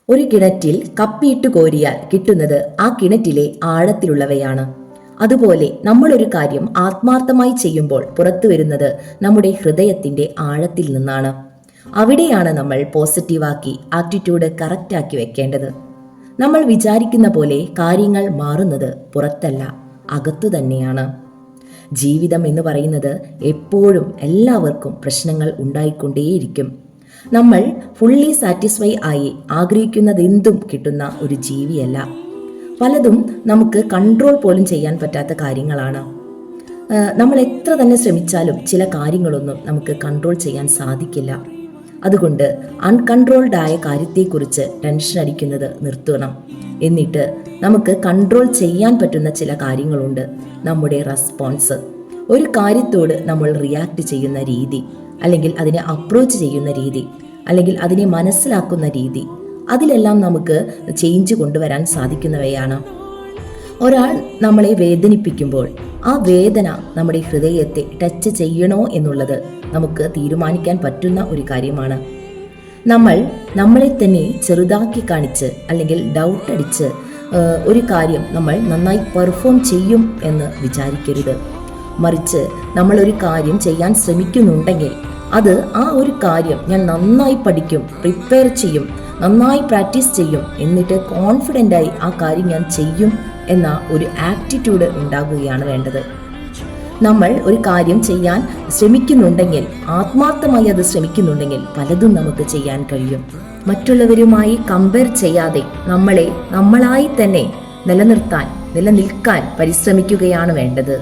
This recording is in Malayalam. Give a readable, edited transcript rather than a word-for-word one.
ഒരു കിണറ്റിൽ കപ്പിയിട്ട് കോരിയാൽ കിട്ടുന്നത് ആ കിണറ്റിലെ ആഴത്തിലുള്ളവയാണ്. അതുപോലെ നമ്മളൊരു കാര്യം ആത്മാർത്ഥമായി ചെയ്യുമ്പോൾ പുറത്തു വരുന്നത് നമ്മുടെ ഹൃദയത്തിന്റെ ആഴത്തിൽ നിന്നാണ്. അവിടെയാണ് നമ്മൾ പോസിറ്റീവാക്കി ആറ്റിറ്റ്യൂഡ് കറക്റ്റാക്കി വെക്കേണ്ടത്. നമ്മൾ വിചാരിക്കുന്ന പോലെ കാര്യങ്ങൾ മാറുന്നത് പുറത്തല്ല, അകത്തു തന്നെയാണ്. ജീവിതം എന്ന് പറയുന്നത് എപ്പോഴും എല്ലാവർക്കും പ്രശ്നങ്ങൾ ഉണ്ടായിക്കൊണ്ടേയിരിക്കും. നമ്മൾ ഫുള്ളി സാറ്റിസ്ഫൈ ആയി ആഗ്രഹിക്കുന്നതെന്തും കിട്ടുന്ന ഒരു ജീവിയല്ല. പലതും നമുക്ക് കൺട്രോൾ പോലും ചെയ്യാൻ പറ്റാത്ത കാര്യങ്ങളാണ്. നമ്മൾ എത്ര തന്നെ ശ്രമിച്ചാലും ചില കാര്യങ്ങളൊന്നും നമുക്ക് കൺട്രോൾ ചെയ്യാൻ സാധിക്കില്ല. അതുകൊണ്ട് അൺകൺട്രോൾഡ് ആയ കാര്യത്തെക്കുറിച്ച് ടെൻഷൻ അടിക്കുന്നത് നിർത്തണം. എന്നിട്ട് നമുക്ക് കൺട്രോൾ ചെയ്യാൻ പറ്റുന്ന ചില കാര്യങ്ങളുണ്ട്. നമ്മുടെ റെസ്പോൺസ്, ഒരു കാര്യത്തോട് നമ്മൾ റിയാക്ട് ചെയ്യുന്ന രീതി, അല്ലെങ്കിൽ അതിനെ അപ്രോച്ച് ചെയ്യുന്ന രീതി, അല്ലെങ്കിൽ അതിനെ മനസ്സിലാക്കുന്ന രീതി, അതിലെല്ലാം നമുക്ക് ചേഞ്ച് കൊണ്ടുവരാൻ സാധിക്കുന്നവയാണ്. ഒരാൾ നമ്മളെ വേദനിപ്പിക്കുമ്പോൾ ആ വേദന നമ്മുടെ ഹൃദയത്തെ ടച്ച് ചെയ്യണോ എന്നുള്ളത് നമുക്ക് തീരുമാനിക്കാൻ പറ്റുന്ന ഒരു കാര്യമാണ്. നമ്മൾ നമ്മളെ തന്നെ ചെറുതാക്കി കാണിച്ച് അല്ലെങ്കിൽ ഡൗട്ട് അടിച്ച് ഒരു കാര്യം നമ്മൾ നന്നായി പെർഫോം ചെയ്യും എന്ന് വിചാരിക്കരുത്. മറിച്ച് നമ്മളൊരു കാര്യം ചെയ്യാൻ ശ്രമിക്കുന്നുണ്ടെങ്കിൽ അത് ആ ഒരു കാര്യം ഞാൻ നന്നായി പഠിക്കും, പ്രിപ്പയർ ചെയ്യും, നന്നായി പ്രാക്ടീസ് ചെയ്യും, എന്നിട്ട് കോൺഫിഡൻ്റായി ആ കാര്യം ഞാൻ ചെയ്യും എന്ന ഒരു ആറ്റിറ്റ്യൂഡ് ഉണ്ടാകുകയാണ് വേണ്ടത്. നമ്മൾ ഒരു കാര്യം ചെയ്യാൻ ശ്രമിക്കുന്നുണ്ടെങ്കിൽ, ആത്മാർത്ഥമായി അത് ശ്രമിക്കുന്നുണ്ടെങ്കിൽ പലതും നമുക്ക് ചെയ്യാൻ കഴിയും. മറ്റുള്ളവരുമായി കമ്പയർ ചെയ്യാതെ നമ്മളെ നമ്മളായി തന്നെ നിലനിൽക്കാൻ പരിശ്രമിക്കുകയാണ് വേണ്ടത്.